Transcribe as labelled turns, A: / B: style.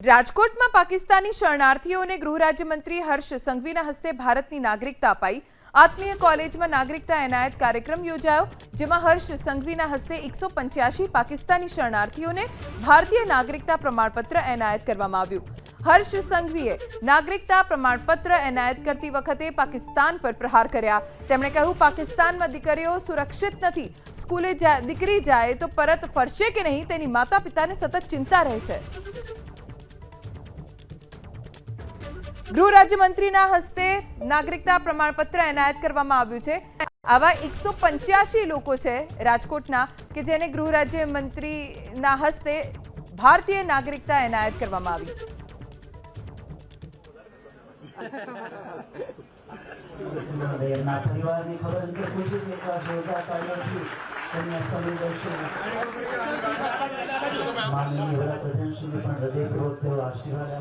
A: રાજકોટમાં પાકિસ્તાની શરણાર્થીઓને ગૃહ રાજ્યમંત્રી હર્ષ સંઘવીના હસ્તે ભારતની નાગરિકતા અપાઈ। આત્મીય કોલેજમાં નાગરિકતા એનાયત કાર્યક્રમ યોજાયો, જેમાં હર્ષ સંઘવીના હસ્તે 185 પાકિસ્તાની શરણાર્થીઓને ભારતીય નાગરિકતા પ્રમાણપત્ર એનાયત કરવામાં આવ્યું। હર્ષ સંઘવીએ નાગરિકતા પ્રમાણપત્ર એનાયત કરતી વખતે પાકિસ્તાન પર પ્રહાર કર્યા। તેમણે કહ્યું, પાકિસ્તાનમાં દીકરીઓ સુરક્ષિત નથી। સ્કૂલે દીકરી જાય તો પરત ફરશે કે નહીં તેની માતા પિતાને સતત ચિંતા રહે છે। ગૃહ રાજ્યમંત્રીના હસ્તે નાગરિકતા પ્રમાણપત્ર એનાયત કરવામાં આવ્યું છે। આવા 185 લોકો છે રાજકોટના કે જેને ગૃહ રાજ્યમંત્રીના હસ્તે ભારતીય નાગરિકતા એનાયત કરવામાં આવી।
B: माननीय वडाप्रधान श्री पण हृदयपूर्वक आशीर्वाद